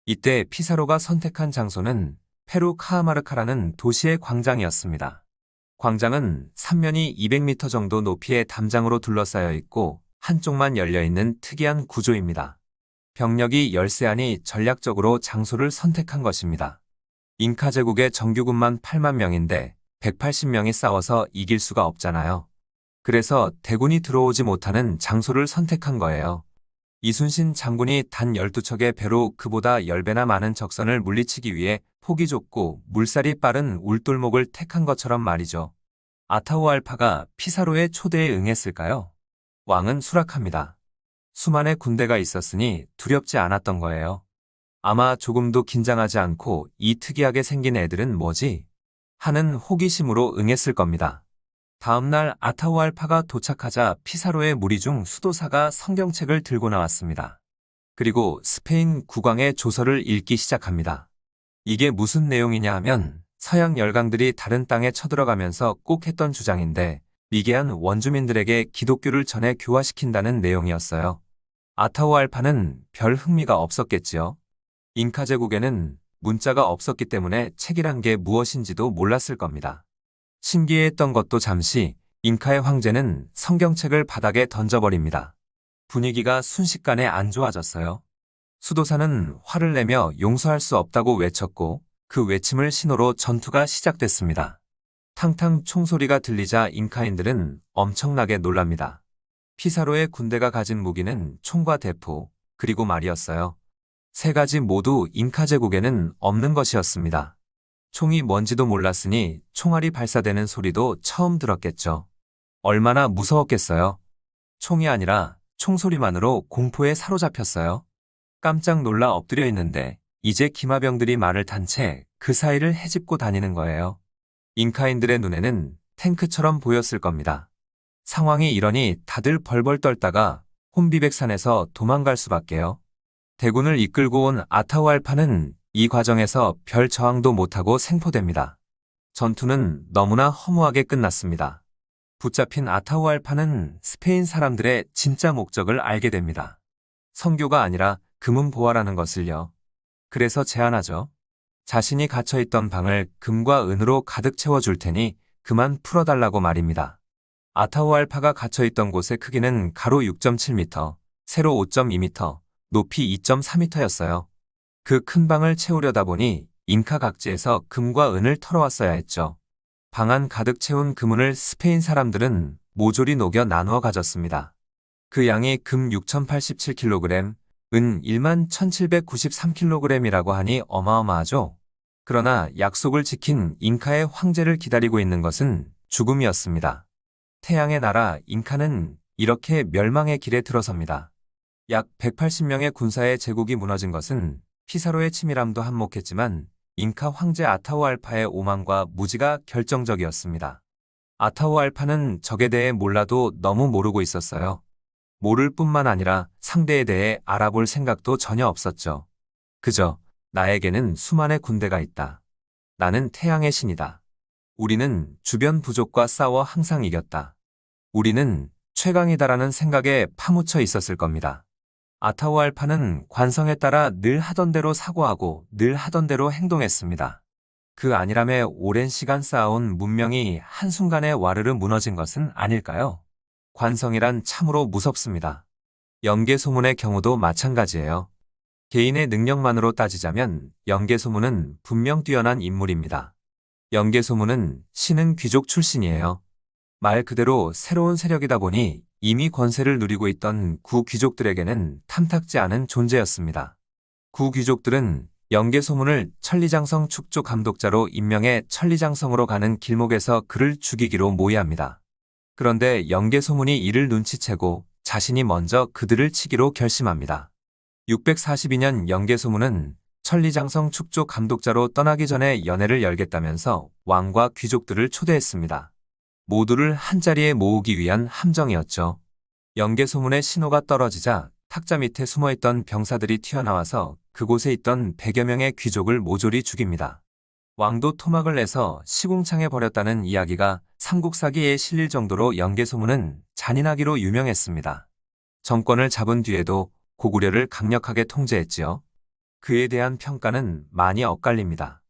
이때 피사로가 선택한 장소는 페루 카하마르카라는 도시의 광장이었습니다. 광장은 삼면이 200m 정도 높이의 담장으로 둘러싸여 있고 한쪽만 열려있는 특이한 구조입니다. 병력이 열세하니 전략적으로 장소를 선택한 것입니다. 잉카 제국의 정규군만 8만 명인데 180명이 싸워서 이길 수가 없잖아요. 그래서 대군이 들어오지 못하는 장소를 선택한 거예요. 이순신 장군이 단 12척의 배로 그보다 10배나 많은 적선을 물리치기 위해 폭이 좁고 물살이 빠른 울돌목을 택한 것처럼 말이죠. 아타후알파가 피사로의 초대에 응했을까요? 왕은 수락합니다. 수만의 군대가 있었으니 두렵지 않았던 거예요. 아마 조금도 긴장하지 않고 이 특이하게 생긴 애들은 뭐지? 하는 호기심으로 응했을 겁니다. 다음날 아타후알파가 도착하자 피사로의 무리 중 수도사가 성경책을 들고 나왔습니다. 그리고 스페인 국왕의 조서를 읽기 시작합니다. 이게 무슨 내용이냐 하면 서양 열강들이 다른 땅에 쳐들어가면서 꼭 했던 주장인데 미개한 원주민들에게 기독교를 전해 교화시킨다는 내용이었어요. 아타후알파는 별 흥미가 없었겠지요. 잉카 제국에는 문자가 없었기 때문에 책이란 게 무엇인지도 몰랐을 겁니다. 신기해했던 것도 잠시 잉카의 황제는 성경책을 바닥에 던져버립니다. 분위기가 순식간에 안 좋아졌어요. 수도사는 화를 내며 용서할 수 없다고 외쳤고 그 외침을 신호로 전투가 시작됐습니다. 탕탕 총소리가 들리자 잉카인들은 엄청나게 놀랍니다. 피사로의 군대가 가진 무기는 총과 대포, 그리고 말이었어요. 세 가지 모두 잉카 제국에는 없는 것이었습니다. 총이 뭔지도 몰랐으니 총알이 발사되는 소리도 처음 들었겠죠. 얼마나 무서웠겠어요. 총이 아니라 총소리만으로 공포에 사로잡혔어요. 깜짝 놀라 엎드려 있는데 이제 기마병들이 말을 탄 채 그 사이를 헤집고 다니는 거예요. 잉카인들의 눈에는 탱크처럼 보였을 겁니다. 상황이 이러니 다들 벌벌 떨다가 혼비백산에서 도망갈 수밖에요. 대군을 이끌고 온 아타후알파는 이 과정에서 별 저항도 못하고 생포됩니다. 전투는 너무나 허무하게 끝났습니다. 붙잡힌 아타후알파는 스페인 사람들의 진짜 목적을 알게 됩니다. 선교가 아니라 금은 보화라는 것을요. 그래서 제안하죠. 자신이 갇혀있던 방을 금과 은으로 가득 채워줄 테니 그만 풀어달라고 말입니다. 아타후알파가 갇혀있던 곳의 크기는 가로 6.7m, 세로 5.2m, 높이 2.4m였어요. 그 큰 방을 채우려다 보니 잉카 각지에서 금과 은을 털어왔어야 했죠. 방 안 가득 채운 금은을 스페인 사람들은 모조리 녹여 나누어 가졌습니다. 그 양이 금 6,087kg, 은 11,793kg이라고 하니 어마어마하죠. 그러나 약속을 지킨 잉카의 황제를 기다리고 있는 것은 죽음이었습니다. 태양의 나라 잉카는 이렇게 멸망의 길에 들어섭니다. 약 180명의 군사의 제국이 무너진 것은 피사로의 치밀함도 한몫했지만 잉카 황제 아타후알파의 오만과 무지가 결정적이었습니다. 아타후알파는 적에 대해 몰라도 너무 모르고 있었어요. 모를 뿐만 아니라 상대에 대해 알아볼 생각도 전혀 없었죠. 그저 나에게는 수만의 군대가 있다. 나는 태양의 신이다. 우리는 주변 부족과 싸워 항상 이겼다. 우리는 최강이다라는 생각에 파묻혀 있었을 겁니다. 아타우알파는 관성에 따라 늘 하던 대로 사고하고 늘 하던 대로 행동했습니다. 그 안일함에 오랜 시간 쌓아온 문명이 한순간에 와르르 무너진 것은 아닐까요? 관성이란 참으로 무섭습니다. 영계소문의 경우도 마찬가지예요. 개인의 능력만으로 따지자면 영계소문은 분명 뛰어난 인물입니다. 영계소문은 신은 귀족 출신이에요. 말 그대로 새로운 세력이다 보니 이미 권세를 누리고 있던 구귀족들에게는 탐탁지 않은 존재였습니다. 구귀족들은 영계소문을 천리장성 축조 감독자로 임명해 천리장성으로 가는 길목에서 그를 죽이기로 모의합니다. 그런데 영계소문이 이를 눈치채고 자신이 먼저 그들을 치기로 결심합니다. 642년 영계소문은 천리장성 축조 감독자로 떠나기 전에 연회를 열겠다면서 왕과 귀족들을 초대했습니다. 모두를 한자리에 모으기 위한 함정이었죠. 영계소문의 신호가 떨어지자 탁자 밑에 숨어있던 병사들이 튀어나와서 그곳에 있던 100여 명의 귀족을 모조리 죽입니다. 왕도 토막을 내서 시궁창에 버렸다는 이야기가 삼국사기에 실릴 정도로 영계소문은 잔인하기로 유명했습니다. 정권을 잡은 뒤에도 고구려를 강력하게 통제했지요. 그에 대한 평가는 많이 엇갈립니다.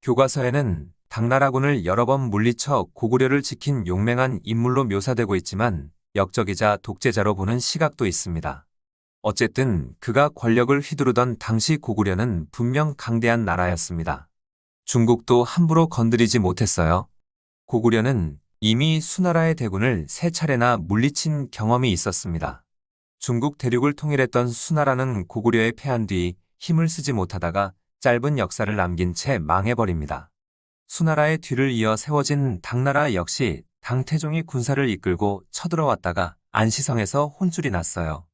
교과서에는 당나라군을 여러 번 물리쳐 고구려를 지킨 용맹한 인물로 묘사되고 있지만 역적이자 독재자로 보는 시각도 있습니다. 어쨌든 그가 권력을 휘두르던 당시 고구려는 분명 강대한 나라였습니다. 중국도 함부로 건드리지 못했어요. 고구려는 이미 수나라의 대군을 3차례나 물리친 경험이 있었습니다. 중국 대륙을 통일했던 수나라는 고구려에 패한 뒤 힘을 쓰지 못하다가 짧은 역사를 남긴 채 망해버립니다. 수나라의 뒤를 이어 세워진 당나라 역시 당태종이 군사를 이끌고 쳐들어왔다가 안시성에서 혼쭐이 났어요.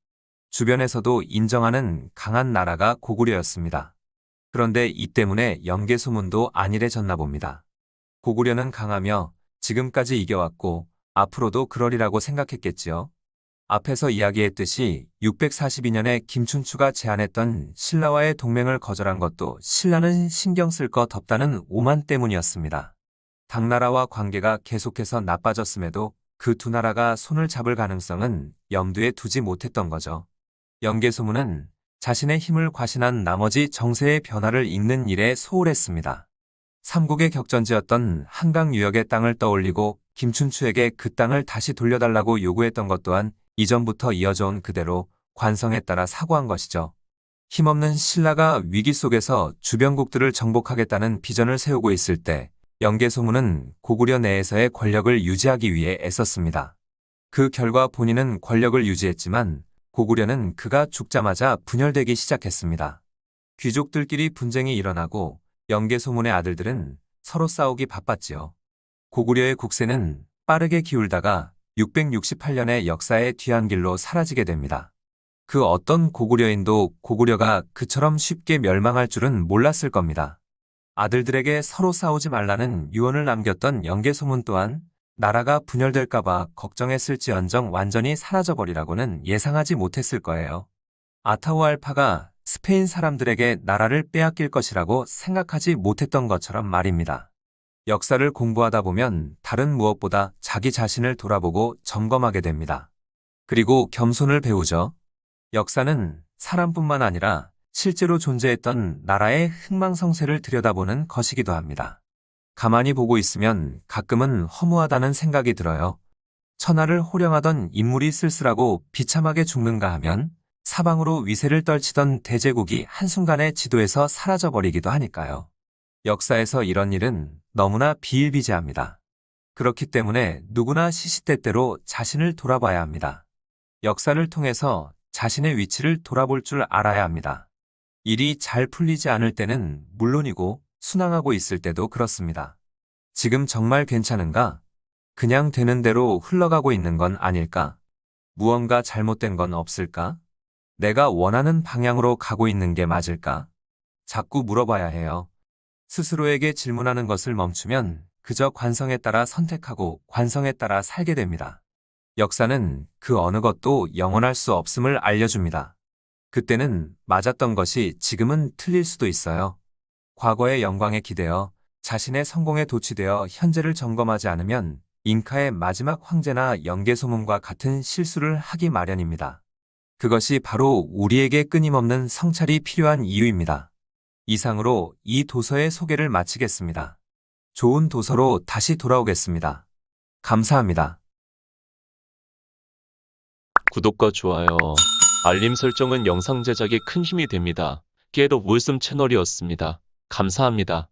주변에서도 인정하는 강한 나라가 고구려였습니다. 그런데 이 때문에 영계소문도 안일해졌나 봅니다. 고구려는 강하며 지금까지 이겨왔고 앞으로도 그러리라고 생각했겠지요. 앞에서 이야기했듯이 642년에 김춘추가 제안했던 신라와의 동맹을 거절한 것도 신라는 신경 쓸 것 없다는 오만 때문이었습니다. 당나라와 관계가 계속해서 나빠졌음에도 그 두 나라가 손을 잡을 가능성은 염두에 두지 못했던 거죠. 영계소문은 자신의 힘을 과신한 나머지 정세의 변화를 잇는 일에 소홀했습니다. 삼국의 격전지였던 한강 유역의 땅을 떠올리고 김춘추에게 그 땅을 다시 돌려달라고 요구했던 것 또한 이전부터 이어져온 그대로 관성에 따라 사고한 것이죠. 힘없는 신라가 위기 속에서 주변국들을 정복하겠다는 비전을 세우고 있을 때 영계소문은 고구려 내에서의 권력을 유지하기 위해 애썼습니다. 그 결과 본인은 권력을 유지했지만 고구려는 그가 죽자마자 분열되기 시작했습니다. 귀족들끼리 분쟁이 일어나고 영계소문의 아들들은 서로 싸우기 바빴지요. 고구려의 국세는 빠르게 기울다가 668년에 역사의 뒤안길로 사라지게 됩니다. 그 어떤 고구려인도 고구려가 그처럼 쉽게 멸망할 줄은 몰랐을 겁니다. 아들들에게 서로 싸우지 말라는 유언을 남겼던 영계소문 또한 나라가 분열될까봐 걱정했을지언정 완전히 사라져버리라고는 예상하지 못했을 거예요. 아타우알파가 스페인 사람들에게 나라를 빼앗길 것이라고 생각하지 못했던 것처럼 말입니다. 역사를 공부하다 보면 다른 무엇보다 자기 자신을 돌아보고 점검하게 됩니다. 그리고 겸손을 배우죠. 역사는 사람뿐만 아니라 실제로 존재했던 나라의 흥망성쇠를 들여다보는 것이기도 합니다. 가만히 보고 있으면 가끔은 허무하다는 생각이 들어요. 천하를 호령하던 인물이 쓸쓸하고 비참하게 죽는가 하면 사방으로 위세를 떨치던 대제국이 한순간에 지도에서 사라져버리기도 하니까요. 역사에서 이런 일은 너무나 비일비재합니다. 그렇기 때문에 누구나 시시때때로 자신을 돌아봐야 합니다. 역사를 통해서 자신의 위치를 돌아볼 줄 알아야 합니다. 일이 잘 풀리지 않을 때는 물론이고 순항하고 있을 때도 그렇습니다. 지금 정말 괜찮은가? 그냥 되는 대로 흘러가고 있는 건 아닐까? 무언가 잘못된 건 없을까? 내가 원하는 방향으로 가고 있는 게 맞을까? 자꾸 물어봐야 해요. 스스로에게 질문하는 것을 멈추면 그저 관성에 따라 선택하고 관성에 따라 살게 됩니다. 역사는 그 어느 것도 영원할 수 없음을 알려줍니다. 그때는 맞았던 것이 지금은 틀릴 수도 있어요. 과거의 영광에 기대어 자신의 성공에 도취되어 현재를 점검하지 않으면 잉카의 마지막 황제나 연개소문과 같은 실수를 하기 마련입니다. 그것이 바로 우리에게 끊임없는 성찰이 필요한 이유입니다. 이상으로 이 도서의 소개를 마치겠습니다. 좋은 도서로 다시 돌아오겠습니다. 감사합니다. 구독과 좋아요, 알림 설정은 영상 제작에 큰 힘이 됩니다. 깨로 물씀 채널이었습니다. 감사합니다.